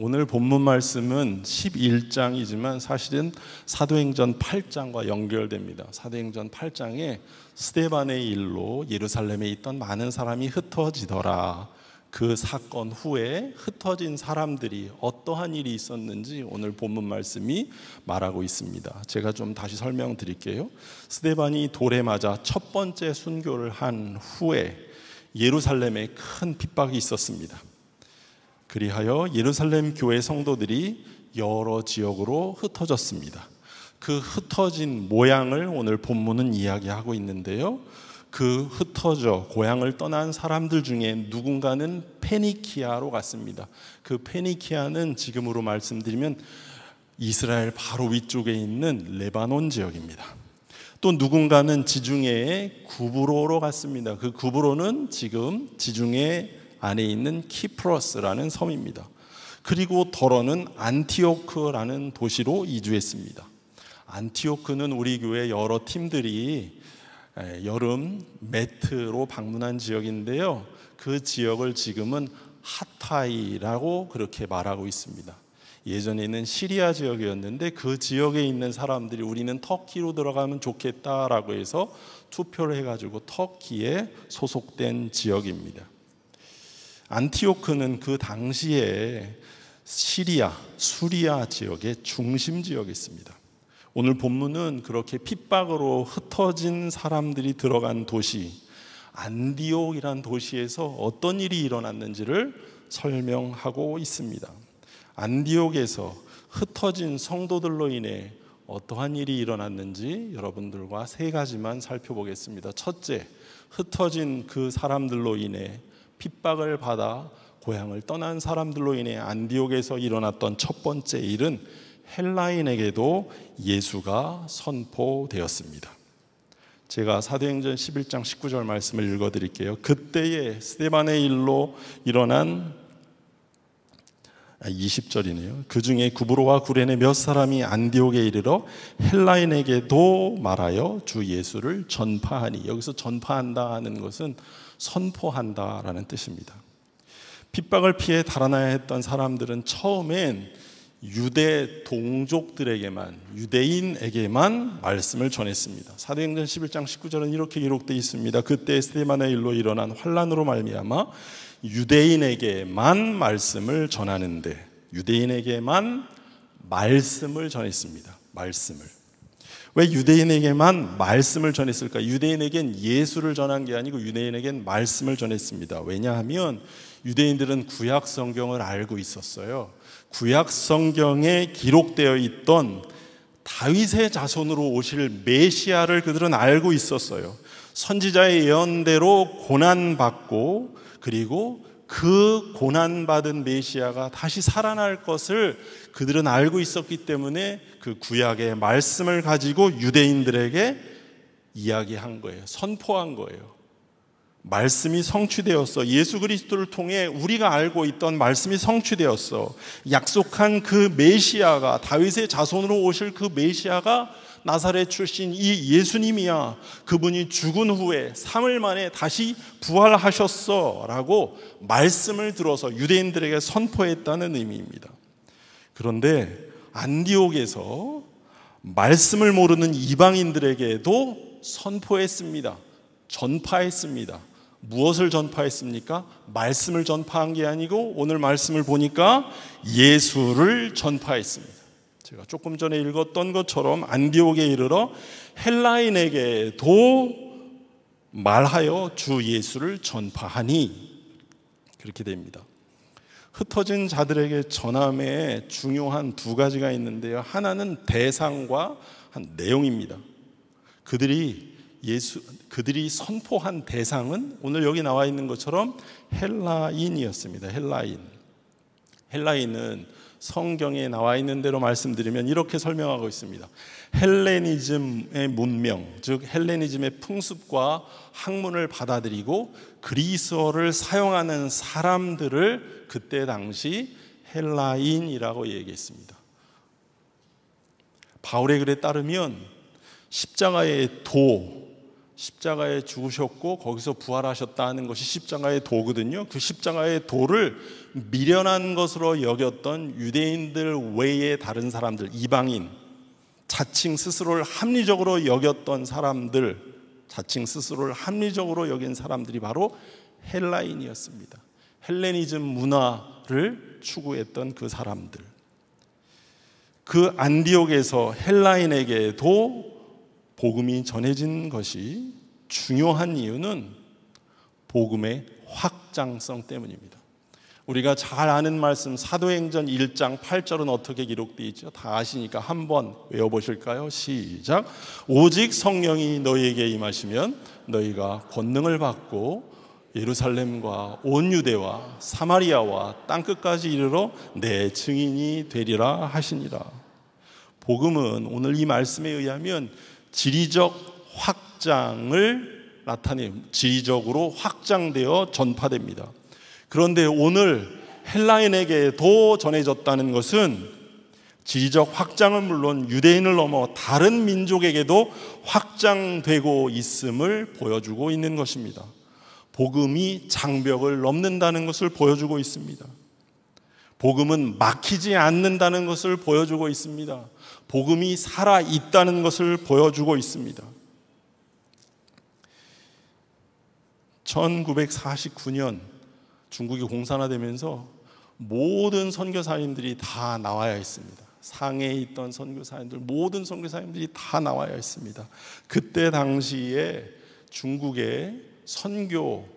오늘 본문 말씀은 11장이지만 사실은 사도행전 8장과 연결됩니다. 사도행전 8장에 스데반의 일로 예루살렘에 있던 많은 사람이 흩어지더라. 그 사건 후에 흩어진 사람들이 어떠한 일이 있었는지 오늘 본문 말씀이 말하고 있습니다. 제가 좀 다시 설명드릴게요. 스데반이 돌에 맞아 첫 번째 순교를 한 후에 예루살렘에 큰 핍박이 있었습니다. 그리하여 예루살렘 교회 성도들이 여러 지역으로 흩어졌습니다. 그 흩어진 모양을 오늘 본문은 이야기하고 있는데요. 그 흩어져 고향을 떠난 사람들 중에 누군가는 페니키아로 갔습니다. 그 페니키아는 지금으로 말씀드리면 이스라엘 바로 위쪽에 있는 레바논 지역입니다. 또 누군가는 지중해의 구브로로 갔습니다. 그 구브로는 지금 지중해 안에 있는 키프로스라는 섬입니다. 그리고 더러는 안티오크라는 도시로 이주했습니다. 안티오크는 우리 교회 여러 팀들이 여름 매트로 방문한 지역인데요. 그 지역을 지금은 하타이라고 그렇게 말하고 있습니다. 예전에는 시리아 지역이었는데 그 지역에 있는 사람들이 우리는 터키로 들어가면 좋겠다라고 해서 투표를 해가지고 터키에 소속된 지역입니다. 안티오크는 그 당시에 시리아, 수리아 지역의 중심 지역이었습니다. 오늘 본문은 그렇게 핍박으로 흩어진 사람들이 들어간 도시 안디옥이란 도시에서 어떤 일이 일어났는지를 설명하고 있습니다. 안디옥에서 흩어진 성도들로 인해 어떠한 일이 일어났는지 여러분들과 세 가지만 살펴보겠습니다. 첫째, 흩어진 그 사람들로 인해 핍박을 받아 고향을 떠난 사람들로 인해 안디옥에서 일어났던 첫 번째 일은 헬라인에게도 예수가 선포되었습니다. 제가 사도행전 11장 19절 말씀을 읽어드릴게요. 그때에 스데반의 일로 일어난 20절이네요. 그 중에 구브로와 구레네 몇 사람이 안디옥에 이르러 헬라인에게도 말하여 주 예수를 전파하니, 여기서 전파한다 하는 것은 선포한다라는 뜻입니다. 핍박을 피해 달아나야 했던 사람들은 처음엔 유대 동족들에게만, 유대인에게만 말씀을 전했습니다. 사도행전 11장 19절은 이렇게 기록되어 있습니다. 그때 스데반의 일로 일어난 환난으로 말미암아 유대인에게만 말씀을 전하는데, 유대인에게만 말씀을 전했습니다. 말씀을. 왜 유대인에게만 말씀을 전했을까? 유대인에겐 예수를 전한 게 아니고 유대인에겐 말씀을 전했습니다. 왜냐하면 유대인들은 구약 성경을 알고 있었어요. 구약 성경에 기록되어 있던 다윗의 자손으로 오실 메시아를 그들은 알고 있었어요. 선지자의 예언대로 고난받고 그리고 그 고난받은 메시아가 다시 살아날 것을 그들은 알고 있었기 때문에 그 구약의 말씀을 가지고 유대인들에게 이야기한 거예요. 선포한 거예요. 말씀이 성취되었어. 예수 그리스도를 통해 우리가 알고 있던 말씀이 성취되었어. 약속한 그 메시아가, 다윗의 자손으로 오실 그 메시아가 나사렛 출신 이 예수님이야. 그분이 죽은 후에 3일 만에 다시 부활하셨어 라고 말씀을 들어서 유대인들에게 선포했다는 의미입니다. 그런데 안디옥에서 말씀을 모르는 이방인들에게도 선포했습니다. 전파했습니다. 무엇을 전파했습니까? 말씀을 전파한 게 아니고 오늘 말씀을 보니까 예수를 전파했습니다. 제가 조금 전에 읽었던 것처럼 안디옥에 이르러 헬라인에게도 말하여 주 예수를 전파하니, 그렇게 됩니다. 흩어진 자들에게 전함에 중요한 두 가지가 있는데요. 하나는 대상과 한 내용입니다. 그들이 선포한 대상은 오늘 여기 나와 있는 것처럼 헬라인이었습니다. 헬라인은 성경에 나와 있는 대로 말씀드리면 이렇게 설명하고 있습니다. 헬레니즘의 문명, 즉 헬레니즘의 풍습과 학문을 받아들이고 그리스어를 사용하는 사람들을 그때 당시 헬라인이라고 얘기했습니다. 바울의 글에 따르면 십자가의 도, 십자가에 죽으셨고 거기서 부활하셨다 하는 것이 십자가의 도거든요. 그 십자가의 도를 미련한 것으로 여겼던 유대인들 외에 다른 사람들, 이방인, 자칭 스스로를 합리적으로 여겼던 사람들, 자칭 스스로를 합리적으로 여긴 사람들이 바로 헬라인이었습니다. 헬레니즘 문화를 추구했던 그 사람들. 그 안디옥에서 헬라인에게도 복음이 전해진 것이 중요한 이유는 복음의 확장성 때문입니다. 우리가 잘 아는 말씀 사도행전 1장 8절은 어떻게 기록되어 있죠? 다 아시니까 한번 외워보실까요? 시작. 오직 성령이 너희에게 임하시면 너희가 권능을 받고 예루살렘과 온 유대와 사마리아와 땅끝까지 이르러 내 증인이 되리라 하시니라. 복음은 오늘 이 말씀에 의하면 지리적 확장을 나타내요. 지리적으로 확장되어 전파됩니다. 그런데 오늘 헬라인에게도 전해졌다는 것은 지리적 확장은 물론 유대인을 넘어 다른 민족에게도 확장되고 있음을 보여주고 있는 것입니다. 복음이 장벽을 넘는다는 것을 보여주고 있습니다. 복음은 막히지 않는다는 것을 보여주고 있습니다. 복음이 살아있다는 것을 보여주고 있습니다. 1949년 중국이 공산화되면서 모든 선교사님들이 다 나와야 했습니다. 상해에 있던 선교사님들, 모든 선교사님들이 다 나와야 했습니다. 그때 당시에 중국의 선교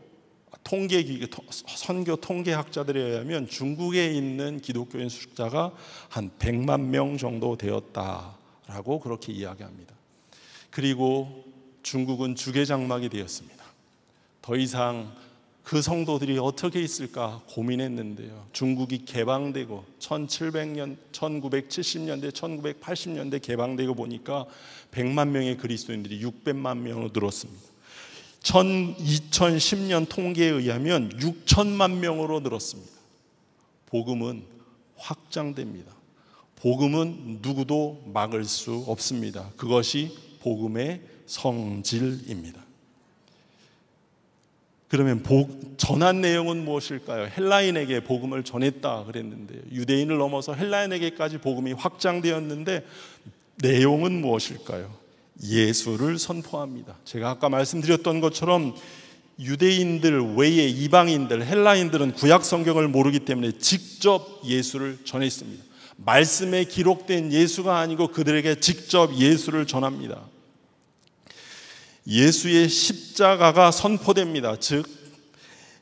통계학자들에 의하면 중국에 있는 기독교인 숫자가 한 100만 명 정도 되었다라고 그렇게 이야기합니다. 그리고 중국은 주계장막이 되었습니다. 더 이상 그 성도들이 어떻게 있을까 고민했는데요. 중국이 개방되고 1700년, 1970년대, 1980년대 개방되고 보니까 100만 명의 그리스도인들이 600만 명으로 늘었습니다. 2010년 통계에 의하면 6천만 명으로 늘었습니다. 복음은 확장됩니다. 복음은 누구도 막을 수 없습니다. 그것이 복음의 성질입니다. 그러면 전한 내용은 무엇일까요? 헬라인에게 복음을 전했다 그랬는데요. 유대인을 넘어서 헬라인에게까지 복음이 확장되었는데 내용은 무엇일까요? 예수를 선포합니다. 제가 아까 말씀드렸던 것처럼 유대인들 외에 이방인들, 헬라인들은 구약 성경을 모르기 때문에 직접 예수를 전했습니다. 말씀에 기록된 예수가 아니고 그들에게 직접 예수를 전합니다. 예수의 십자가가 선포됩니다. 즉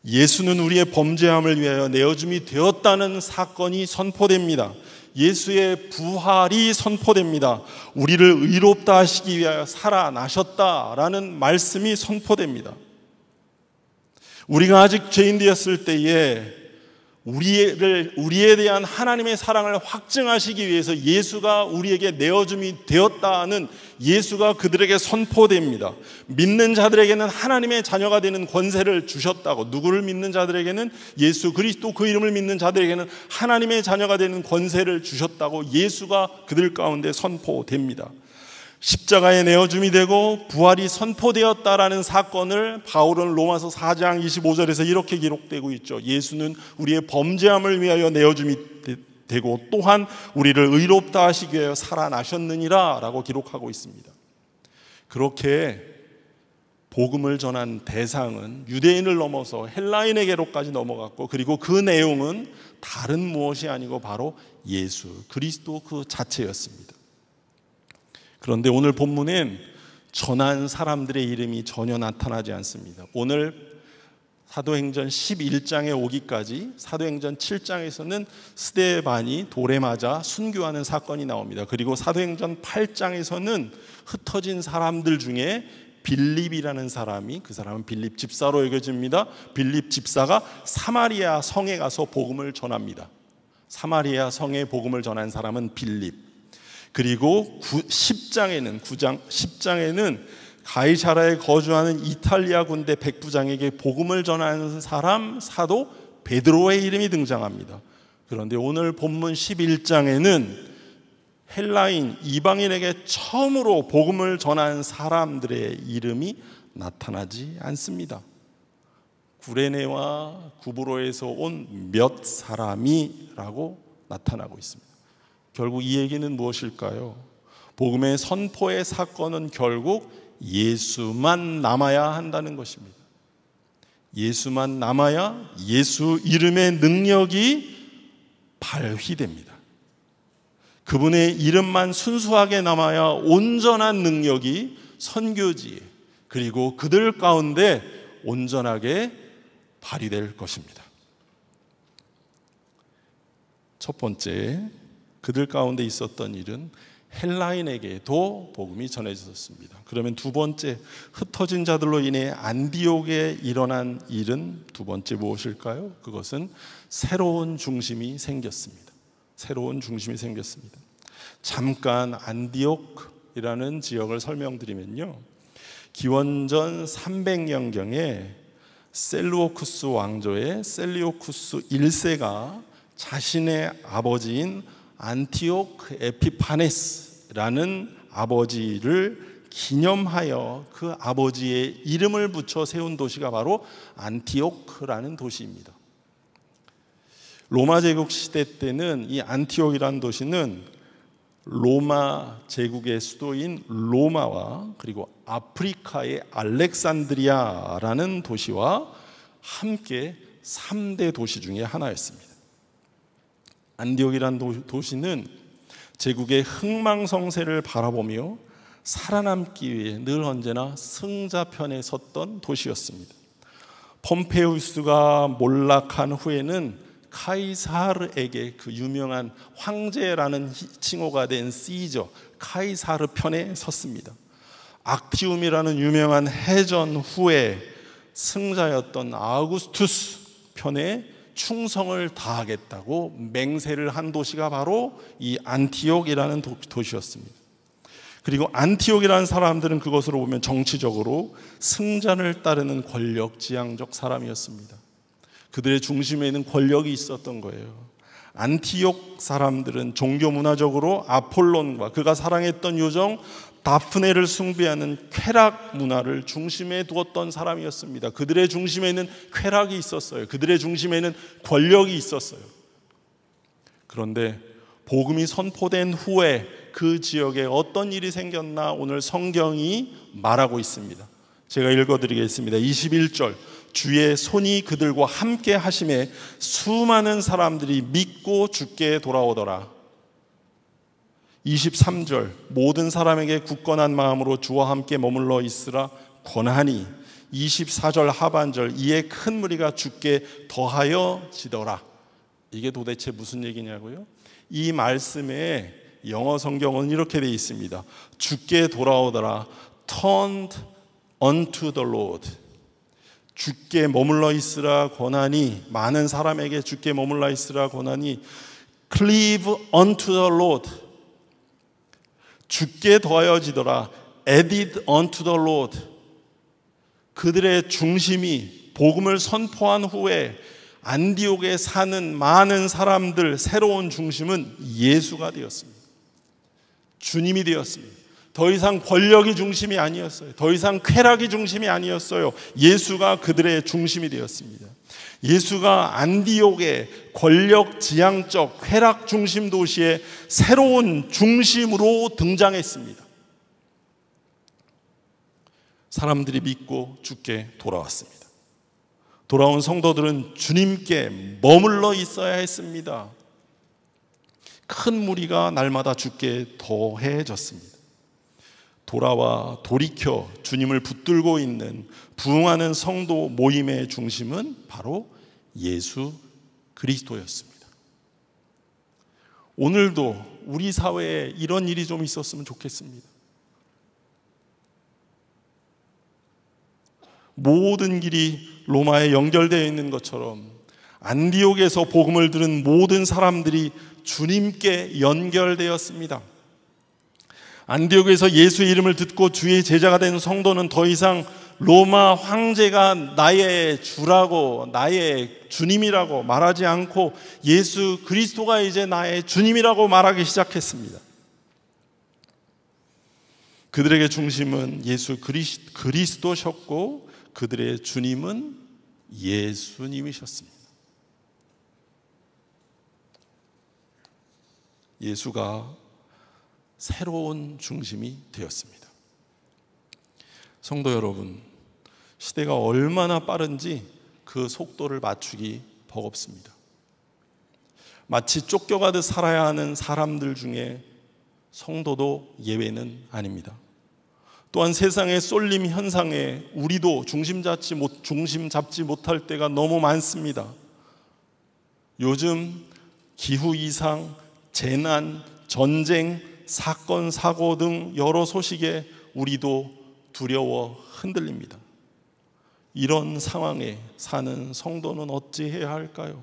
예수는 우리의 범죄함을 위하여 내어줌이 되었다는 사건이 선포됩니다. 예수의 부활이 선포됩니다. 우리를 의롭다 하시기 위하여 살아나셨다라는 말씀이 선포됩니다. 우리가 아직 죄인 되었을 때에 우리에 대한 하나님의 사랑을 확증하시기 위해서 예수가 우리에게 내어줌이 되었다는 예수가 그들에게 선포됩니다. 믿는 자들에게는 하나님의 자녀가 되는 권세를 주셨다고, 누구를 믿는 자들에게는 예수 그리스도 그 이름을 믿는 자들에게는 하나님의 자녀가 되는 권세를 주셨다고 예수가 그들 가운데 선포됩니다. 십자가에 내어줌이 되고 부활이 선포되었다라는 사건을 바울은 로마서 4장 25절에서 이렇게 기록되고 있죠. 예수는 우리의 범죄함을 위하여 내어줌이 되고 또한 우리를 의롭다 하시기 위하여 살아나셨느니라 라고 기록하고 있습니다. 그렇게 복음을 전한 대상은 유대인을 넘어서 헬라인에게로까지 넘어갔고, 그리고 그 내용은 다른 무엇이 아니고 바로 예수 그리스도 그 자체였습니다. 그런데 오늘 본문엔 전한 사람들의 이름이 전혀 나타나지 않습니다. 오늘 사도행전 11장에 오기까지 사도행전 7장에서는 스데반이 돌에 맞아 순교하는 사건이 나옵니다. 그리고 사도행전 8장에서는 흩어진 사람들 중에 빌립이라는 사람이, 그 사람은 빌립 집사로 여겨집니다. 빌립 집사가 사마리아 성에 가서 복음을 전합니다. 사마리아 성에 복음을 전한 사람은 빌립. 그리고 10장에는 가이사라에 거주하는 이탈리아 군대 백부장에게 복음을 전하는 사람 사도 베드로의 이름이 등장합니다. 그런데 오늘 본문 11장에는 헬라인, 이방인에게 처음으로 복음을 전한 사람들의 이름이 나타나지 않습니다. 구레네와 구브로에서 온 몇 사람이라고 나타나고 있습니다. 결국 이 얘기는 무엇일까요? 복음의 선포의 사건은 결국 예수만 남아야 한다는 것입니다. 예수만 남아야 예수 이름의 능력이 발휘됩니다. 그분의 이름만 순수하게 남아야 온전한 능력이 선교지에 그리고 그들 가운데 온전하게 발휘될 것입니다. 첫 번째, 그들 가운데 있었던 일은 헬라인에게도 복음이 전해졌습니다. 그러면 두 번째, 흩어진 자들로 인해 안디옥에 일어난 일은 두 번째 무엇일까요? 그것은 새로운 중심이 생겼습니다. 새로운 중심이 생겼습니다. 잠깐 안디옥이라는 지역을 설명드리면요, 기원전 300년경에 셀루오쿠스 왕조의 셀리오쿠스 1세가 자신의 아버지인 안티옥 에피파네스라는 아버지를 기념하여 그 아버지의 이름을 붙여 세운 도시가 바로 안티옥이라는 도시입니다. 로마 제국 시대 때는 이 안티옥이라는 도시는 로마 제국의 수도인 로마와 그리고 아프리카의 알렉산드리아라는 도시와 함께 3대 도시 중에 하나였습니다. 안디옥이라는 도시는 제국의 흥망성쇠를 바라보며 살아남기 위해 늘 언제나 승자편에 섰던 도시였습니다. 폼페우스가 몰락한 후에는 카이사르에게 그 유명한 황제라는 칭호가 된 시저 카이사르 편에 섰습니다. 악티움이라는 유명한 해전 후에 승자였던 아우구스투스 편에 충성을 다하겠다고 맹세를 한 도시가 바로 이 안티옥이라는 도시였습니다. 그리고 안티옥이라는 사람들은 그것으로 보면 정치적으로 승자를 따르는 권력지향적 사람이었습니다. 그들의 중심에는 권력이 있었던 거예요. 안티옥 사람들은 종교 문화적으로 아폴론과 그가 사랑했던 요정 다프네를 숭배하는 쾌락 문화를 중심에 두었던 사람이었습니다. 그들의 중심에는 쾌락이 있었어요. 그들의 중심에는 권력이 있었어요. 그런데 복음이 선포된 후에 그 지역에 어떤 일이 생겼나 오늘 성경이 말하고 있습니다. 제가 읽어드리겠습니다. 21절, 주의 손이 그들과 함께 하심에 수많은 사람들이 믿고 주께 돌아오더라. 23절, 모든 사람에게 굳건한 마음으로 주와 함께 머물러 있으라 권하니. 24절 하반절, 이에 큰 무리가 주께 더하여 지더라. 이게 도대체 무슨 얘기냐고요? 이 말씀에 영어 성경은 이렇게 되어 있습니다. 주께 돌아오더라, turned unto the Lord. 주께 머물러 있으라 권하니, 많은 사람에게 주께 머물러 있으라 권하니, cleave unto the Lord. 주께 더하여지더라, added unto the Lord. 그들의 중심이 복음을 선포한 후에 안디옥에 사는 많은 사람들 새로운 중심은 예수가 되었습니다. 주님이 되었습니다. 더 이상 권력이 중심이 아니었어요. 더 이상 쾌락이 중심이 아니었어요. 예수가 그들의 중심이 되었습니다. 예수가 안디옥의 권력 지향적 쾌락 중심 도시의 새로운 중심으로 등장했습니다. 사람들이 믿고 주께 돌아왔습니다. 돌아온 성도들은 주님께 머물러 있어야 했습니다. 큰 무리가 날마다 주께 더해졌습니다. 돌아와 돌이켜 주님을 붙들고 있는 부흥하는 성도 모임의 중심은 바로 예수 그리스도였습니다. 오늘도 우리 사회에 이런 일이 좀 있었으면 좋겠습니다. 모든 길이 로마에 연결되어 있는 것처럼 안디옥에서 복음을 들은 모든 사람들이 주님께 연결되었습니다. 안디옥에서 예수의 이름을 듣고 주의 제자가 된 성도는 더 이상 로마 황제가 나의 주라고, 나의 주님이라고 말하지 않고 예수 그리스도가 이제 나의 주님이라고 말하기 시작했습니다. 그들에게 중심은 예수 그리스도셨고 그들의 주님은 예수님이셨습니다. 예수가 새로운 중심이 되었습니다. 성도 여러분, 시대가 얼마나 빠른지 그 속도를 맞추기 버겁습니다. 마치 쫓겨가듯 살아야 하는 사람들 중에 성도도 예외는 아닙니다. 또한 세상의 쏠림 현상에 우리도 중심 잡지 못할 때가 너무 많습니다. 요즘 기후 이상, 재난, 전쟁, 사건, 사고 등 여러 소식에 우리도 두려워 흔들립니다. 이런 상황에 사는 성도는 어찌해야 할까요?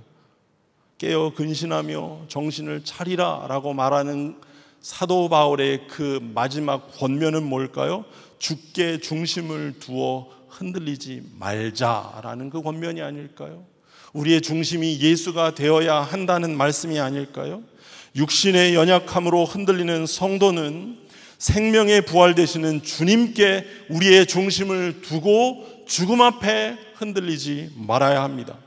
깨어 근신하며 정신을 차리라 라고 말하는 사도 바울의 그 마지막 권면은 뭘까요? 주께 중심을 두어 흔들리지 말자라는 그 권면이 아닐까요? 우리의 중심이 예수가 되어야 한다는 말씀이 아닐까요? 육신의 연약함으로 흔들리는 성도는 생명의 부활 되시는 주님께 우리의 중심을 두고 죽음 앞에 흔들리지 말아야 합니다.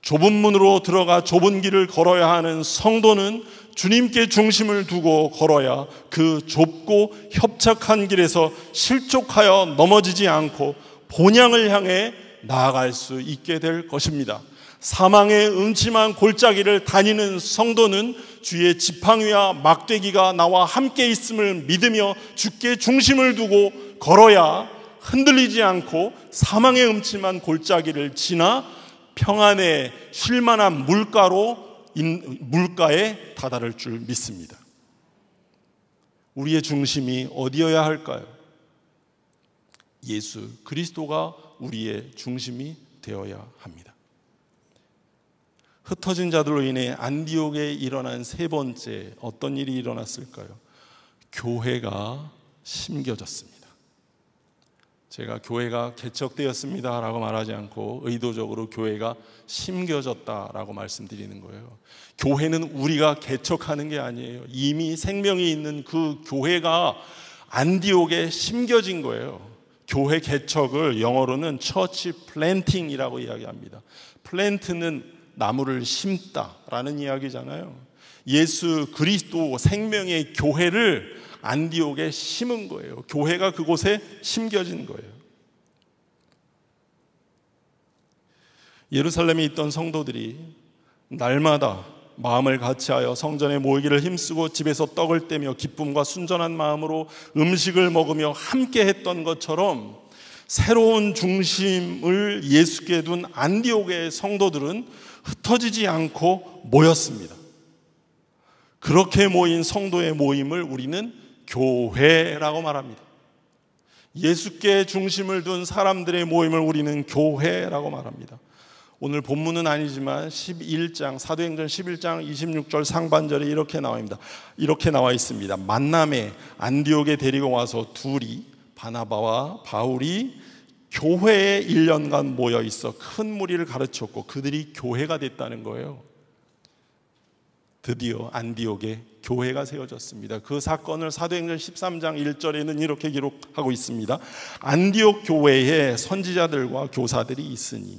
좁은 문으로 들어가 좁은 길을 걸어야 하는 성도는 주님께 중심을 두고 걸어야 그 좁고 협착한 길에서 실족하여 넘어지지 않고 본향을 향해 나아갈 수 있게 될 것입니다. 사망의 음침한 골짜기를 다니는 성도는 주의 지팡이와 막대기가 나와 함께 있음을 믿으며 주께 중심을 두고 걸어야 흔들리지 않고 사망의 음침한 골짜기를 지나 평안에 쉴만한 물가에 다다를 줄 믿습니다. 우리의 중심이 어디여야 할까요? 예수 그리스도가 우리의 중심이 되어야 합니다. 흩어진 자들로 인해 안디옥에 일어난 세 번째 어떤 일이 일어났을까요? 교회가 심겨졌습니다. 제가 교회가 개척되었습니다 라고 말하지 않고 의도적으로 교회가 심겨졌다라고 말씀드리는 거예요. 교회는 우리가 개척하는 게 아니에요. 이미 생명이 있는 그 교회가 안디옥에 심겨진 거예요. 교회 개척을 영어로는 처치 플랜팅이라고 이야기합니다. 플랜트는 나무를 심다라는 이야기잖아요. 예수 그리스도 생명의 교회를 안디옥에 심은 거예요. 교회가 그곳에 심겨진 거예요. 예루살렘에 있던 성도들이 날마다 마음을 같이하여 성전에 모이기를 힘쓰고 집에서 떡을 떼며 기쁨과 순전한 마음으로 음식을 먹으며 함께 했던 것처럼 새로운 중심을 예수께 둔 안디옥의 성도들은 흩어지지 않고 모였습니다. 그렇게 모인 성도의 모임을 우리는 교회라고 말합니다. 예수께 중심을 둔 사람들의 모임을 우리는 교회라고 말합니다. 오늘 본문은 아니지만 11장 사도행전 11장 26절 상반절에 이렇게 나와 있습니다. 만남에 안디옥에 데리고 와서 둘이 바나바와 바울이 교회에 1년간 모여 있어 큰 무리를 가르쳤고 그들이 교회가 됐다는 거예요. 드디어 안디옥에 교회가 세워졌습니다. 그 사건을 사도행전 13장 1절에는 이렇게 기록하고 있습니다. 안디옥 교회에 선지자들과 교사들이 있으니.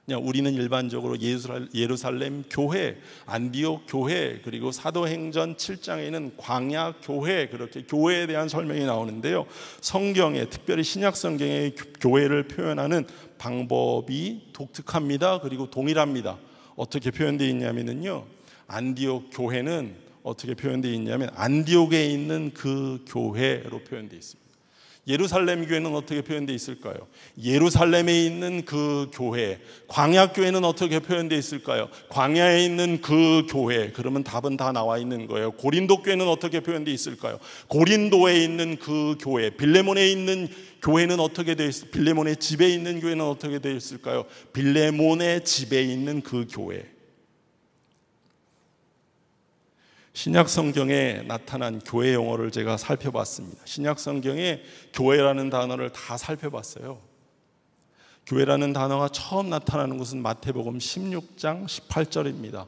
그냥 우리는 일반적으로 예루살렘 교회, 안디옥 교회, 그리고 사도행전 7장에는 광야 교회, 그렇게 교회에 대한 설명이 나오는데요. 성경에, 특별히 신약 성경의 교회를 표현하는 방법이 독특합니다. 그리고 동일합니다. 어떻게 표현되어 있냐면요, 안디옥 교회는 어떻게 표현되어 있냐면 안디옥에 있는 그 교회로 표현되어 있습니다. 예루살렘 교회는 어떻게 표현되어 있을까요? 예루살렘에 있는 그 교회. 광야 교회는 어떻게 표현되어 있을까요? 광야에 있는 그 교회. 그러면 답은 다 나와 있는 거예요. 고린도 교회는 어떻게 표현되어 있을까요? 고린도에 있는 그 교회. 빌레몬에 있는 교회는 어떻게 되어 있을까요? 빌레몬의 집에 있는 교회는 어떻게 되어 있을까요? 빌레몬의 집에 있는 그 교회. 신약 성경에 나타난 교회 용어를 제가 살펴봤습니다. 신약 성경에 교회라는 단어를 다 살펴봤어요. 교회라는 단어가 처음 나타나는 것은 마태복음 16장 18절입니다.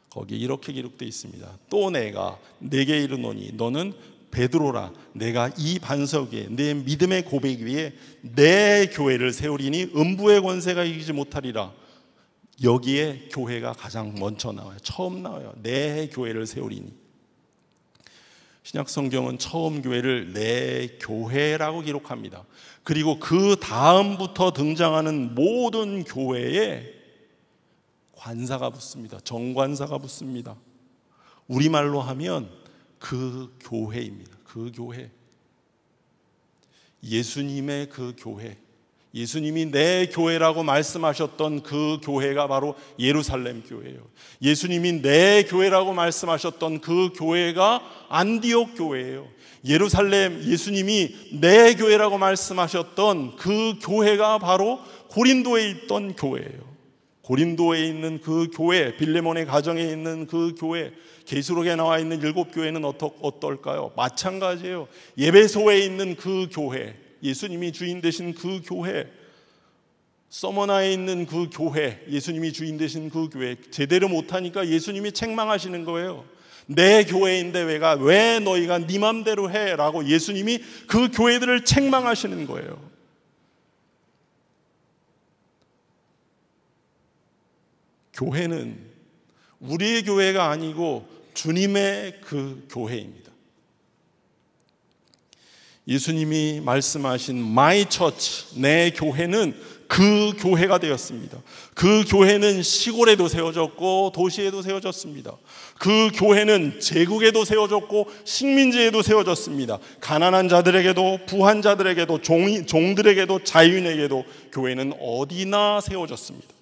거기에 이렇게 기록되어 있습니다. 또 내가 내게 이르노니 너는 베드로라, 내가 이 반석 위에 내 믿음의 고백 위에 내 교회를 세우리니 음부의 권세가 이기지 못하리라. 여기에 교회가 가장 먼저 나와요. 처음 나와요. 내 교회를 세우리니. 신약 성경은 처음 교회를 내 교회라고 기록합니다. 그리고 그 다음부터 등장하는 모든 교회에 관사가 붙습니다. 정관사가 붙습니다. 우리말로 하면 그 교회입니다. 그 교회. 예수님의 그 교회. 예수님이 내 교회라고 말씀하셨던 그 교회가 바로 예루살렘 교회예요. 예수님이 내 교회라고 말씀하셨던 그 교회가 안디옥 교회예요. 예수님이 내 교회라고 말씀하셨던 그 교회가 바로 고린도에 있던 교회예요. 고린도에 있는 그 교회, 빌레몬의 가정에 있는 그 교회, 계시록에 나와 있는 7교회는 어떨까요? 마찬가지예요. 예배소에 있는 그 교회, 예수님이 주인 되신 그 교회, 서머나에 있는 그 교회, 예수님이 주인 되신 그 교회, 제대로 못하니까 예수님이 책망하시는 거예요. 내 교회인데 왜 너희가 네 맘대로 해? 라고 예수님이 그 교회들을 책망하시는 거예요. 교회는 우리의 교회가 아니고 주님의 그 교회입니다. 예수님이 말씀하신 My Church, 내 교회는 그 교회가 되었습니다. 그 교회는 시골에도 세워졌고 도시에도 세워졌습니다. 그 교회는 제국에도 세워졌고 식민지에도 세워졌습니다. 가난한 자들에게도 부한 자들에게도 종들에게도 자유인에게도 교회는 어디나 세워졌습니다.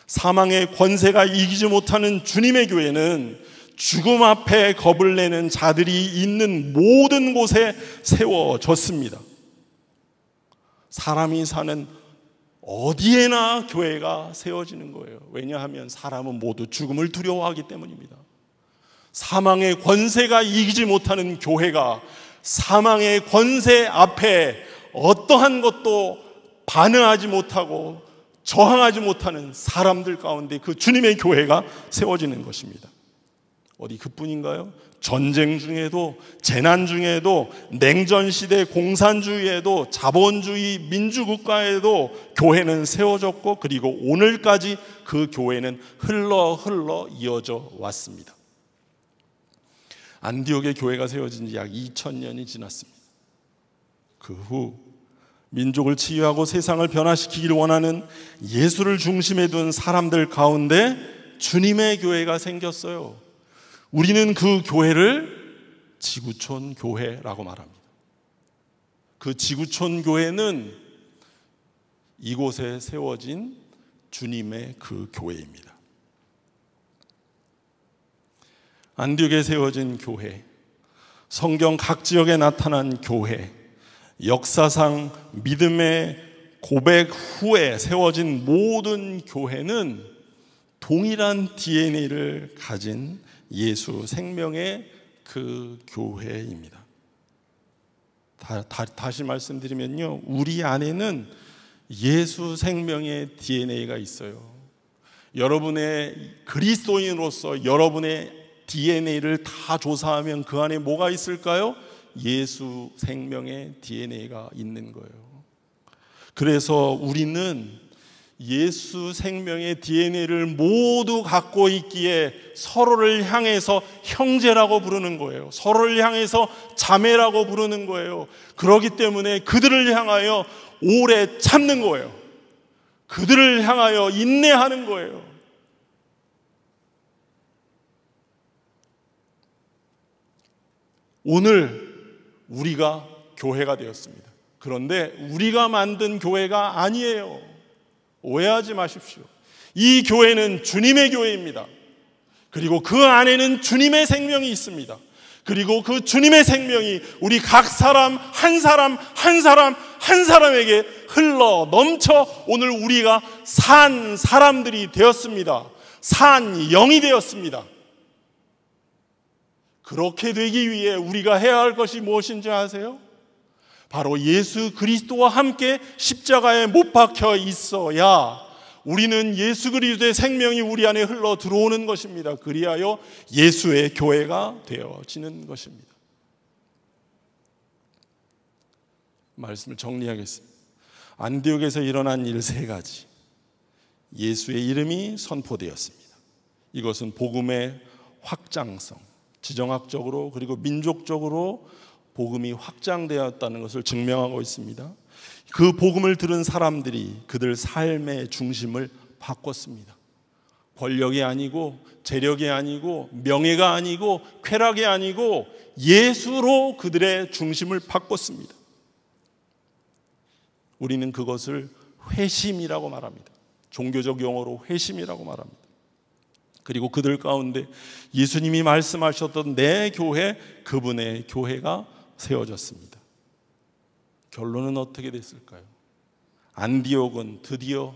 사망의 권세가 이기지 못하는 주님의 교회는 죽음 앞에 겁을 내는 자들이 있는 모든 곳에 세워졌습니다. 사람이 사는 어디에나 교회가 세워지는 거예요. 왜냐하면 사람은 모두 죽음을 두려워하기 때문입니다. 사망의 권세가 이기지 못하는 교회가 사망의 권세 앞에 어떠한 것도 반응하지 못하고 저항하지 못하는 사람들 가운데 그 주님의 교회가 세워지는 것입니다. 어디 그뿐인가요? 전쟁 중에도, 재난 중에도, 냉전시대 공산주의에도, 자본주의 민주국가에도 교회는 세워졌고, 그리고 오늘까지 그 교회는 흘러 이어져 왔습니다. 안디옥의 교회가 세워진 지 약 2000년이 지났습니다. 그 후 민족을 치유하고 세상을 변화시키기를 원하는 예수를 중심에 둔 사람들 가운데 주님의 교회가 생겼어요. 우리는 그 교회를 지구촌 교회라고 말합니다. 그 지구촌 교회는 이곳에 세워진 주님의 그 교회입니다. 안디옥에 세워진 교회, 성경 각 지역에 나타난 교회, 역사상 믿음의 고백 후에 세워진 모든 교회는 동일한 DNA를 가진 예수 생명의 그 교회입니다. 다시 말씀드리면요, 우리 안에는 예수 생명의 DNA가 있어요. 여러분의 그리스도인으로서 여러분의 DNA를 다 조사하면 그 안에 뭐가 있을까요? 예수 생명의 DNA가 있는 거예요. 그래서 우리는 예수 생명의 DNA를 모두 갖고 있기에 서로를 향해서 형제라고 부르는 거예요. 서로를 향해서 자매라고 부르는 거예요. 그렇기 때문에 그들을 향하여 오래 참는 거예요. 그들을 향하여 인내하는 거예요. 오늘 우리가 교회가 되었습니다. 그런데 우리가 만든 교회가 아니에요. 오해하지 마십시오. 이 교회는 주님의 교회입니다. 그리고 그 안에는 주님의 생명이 있습니다. 그리고 그 주님의 생명이 우리 각 사람 한 사람에게 흘러 넘쳐 오늘 우리가 산 사람들이 되었습니다. 산 영이 되었습니다. 그렇게 되기 위해 우리가 해야 할 것이 무엇인지 아세요? 바로 예수 그리스도와 함께 십자가에 못 박혀 있어야 우리는 예수 그리스도의 생명이 우리 안에 흘러 들어오는 것입니다. 그리하여 예수의 교회가 되어지는 것입니다. 말씀을 정리하겠습니다. 안디옥에서 일어난 일 세 가지. 예수의 이름이 선포되었습니다. 이것은 복음의 확장성, 지정학적으로 그리고 민족적으로 복음이 확장되었다는 것을 증명하고 있습니다. 그 복음을 들은 사람들이 그들 삶의 중심을 바꿨습니다. 권력이 아니고 재력이 아니고 명예가 아니고 쾌락이 아니고 예수로 그들의 중심을 바꿨습니다. 우리는 그것을 회심이라고 말합니다. 종교적 용어로 회심이라고 말합니다. 그리고 그들 가운데 예수님이 말씀하셨던 내 교회, 그분의 교회가 세워졌습니다. 결론은 어떻게 됐을까요? 안디옥은 드디어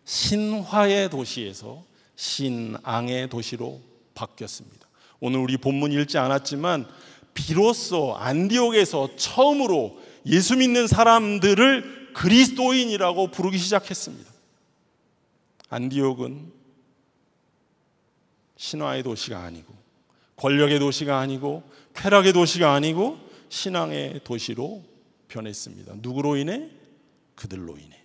신화의 도시에서 신앙의 도시로 바뀌었습니다. 오늘 우리 본문 읽지 않았지만 비로소 안디옥에서 처음으로 예수 믿는 사람들을 그리스도인이라고 부르기 시작했습니다. 안디옥은 신화의 도시가 아니고 권력의 도시가 아니고 쾌락의 도시가 아니고 신앙의 도시로 변했습니다. 누구로 인해? 그들로 인해.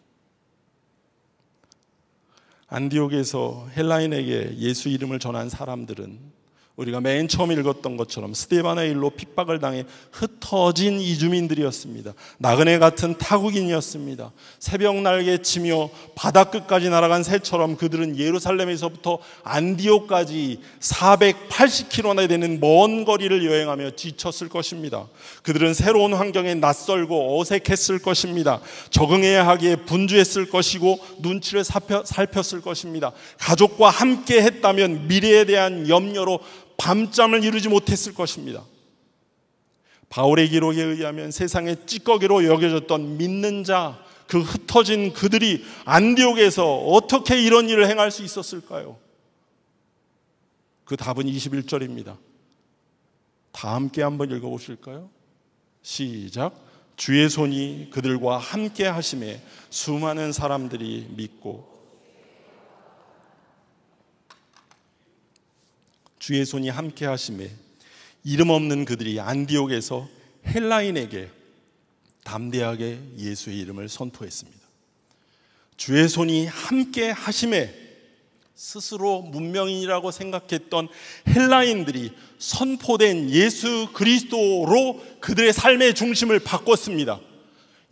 안디옥에서 헬라인에게 예수 이름을 전한 사람들은 우리가 맨 처음 읽었던 것처럼 스데반의 일로 핍박을 당해 흩어진 이주민들이었습니다. 나그네 같은 타국인이었습니다. 새벽 날개 치며 바다끝까지 날아간 새처럼 그들은 예루살렘에서부터 안디옥까지 480km나 되는 먼 거리를 여행하며 지쳤을 것입니다. 그들은 새로운 환경에 낯설고 어색했을 것입니다. 적응해야 하기에 분주했을 것이고 눈치를 살폈을 것입니다. 가족과 함께 했다면 미래에 대한 염려로 밤잠을 이루지 못했을 것입니다. 바울의 기록에 의하면 세상의 찌꺼기로 여겨졌던 믿는 자, 그 흩어진 그들이 안디옥에서 어떻게 이런 일을 행할 수 있었을까요? 그 답은 21절입니다. 다 함께 한번 읽어보실까요? 시작. 주의 손이 그들과 함께 하심에 수많은 사람들이 믿고, 주의 손이 함께 하심에 이름 없는 그들이 안디옥에서 헬라인에게 담대하게 예수의 이름을 선포했습니다. 주의 손이 함께 하심에 스스로 문명인이라고 생각했던 헬라인들이 선포된 예수 그리스도로 그들의 삶의 중심을 바꿨습니다.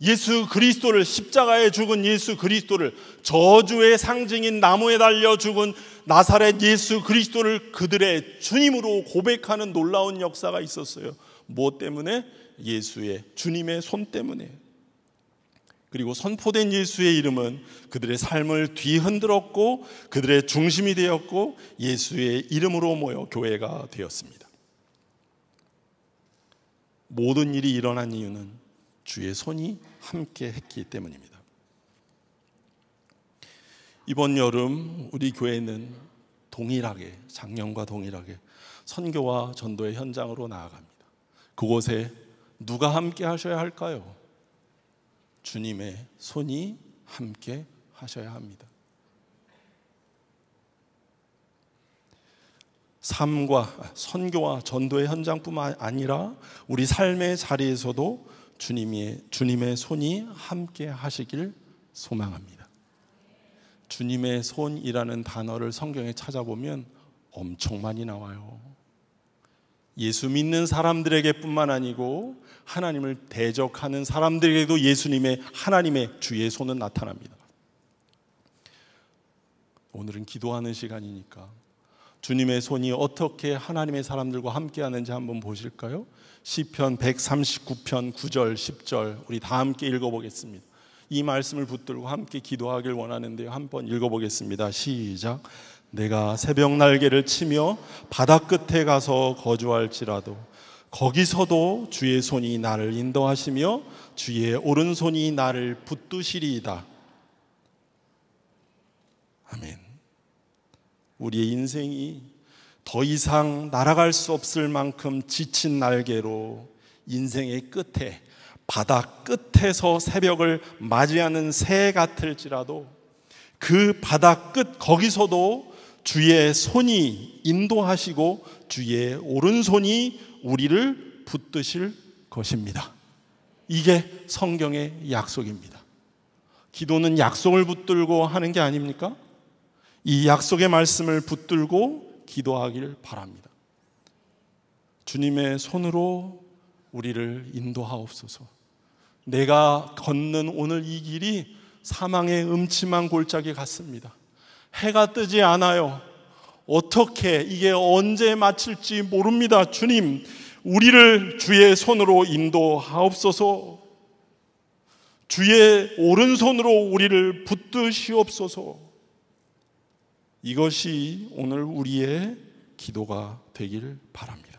예수 그리스도를, 십자가에 죽은 예수 그리스도를, 저주의 상징인 나무에 달려 죽은 나사렛 예수 그리스도를 그들의 주님으로 고백하는 놀라운 역사가 있었어요. 무엇 때문에? 예수의, 주님의 손 때문에. 그리고 선포된 예수의 이름은 그들의 삶을 뒤흔들었고 그들의 중심이 되었고 예수의 이름으로 모여 교회가 되었습니다. 모든 일이 일어난 이유는 주의 손이 함께 했기 때문입니다. 이번 여름 우리 교회는 동일하게, 작년과 동일하게 선교와 전도의 현장으로 나아갑니다. 그곳에 누가 함께 하셔야 할까요? 주님의 손이 함께 하셔야 합니다. 삶과 선교와 전도의 현장뿐만 아니라 우리 삶의 자리에서도 주님의 손이 함께 하시길 소망합니다. 주님의 손이라는 단어를 성경에 찾아보면 엄청 많이 나와요. 예수 믿는 사람들에게 뿐만 아니고 하나님을 대적하는 사람들에게도 예수님의, 하나님의 주의 손은 나타납니다. 오늘은 기도하는 시간이니까 주님의 손이 어떻게 하나님의 사람들과 함께 하는지 한번 보실까요? 시편 139편 9절 10절 우리 다 함께 읽어보겠습니다. 이 말씀을 붙들고 함께 기도하길 원하는데요. 한번 읽어보겠습니다. 시작. 내가 새벽 날개를 치며 바다 끝에 가서 거주할지라도 거기서도 주의 손이 나를 인도하시며 주의 오른손이 나를 붙드시리이다. 아멘. 우리의 인생이 더 이상 날아갈 수 없을 만큼 지친 날개로 인생의 끝에, 바다 끝에서 새벽을 맞이하는 새 같을지라도 그 바다 끝 거기서도 주의 손이 인도하시고 주의 오른손이 우리를 붙드실 것입니다. 이게 성경의 약속입니다. 기도는 약속을 붙들고 하는 게 아닙니까? 이 약속의 말씀을 붙들고 기도하길 바랍니다. 주님의 손으로 우리를 인도하옵소서. 내가 걷는 오늘 이 길이 사망의 음침한 골짜기 같습니다. 해가 뜨지 않아요. 어떻게, 이게 언제 마칠지 모릅니다. 주님, 우리를 주의 손으로 인도하옵소서. 주의 오른손으로 우리를 붙드시옵소서. 이것이 오늘 우리의 기도가 되길 바랍니다.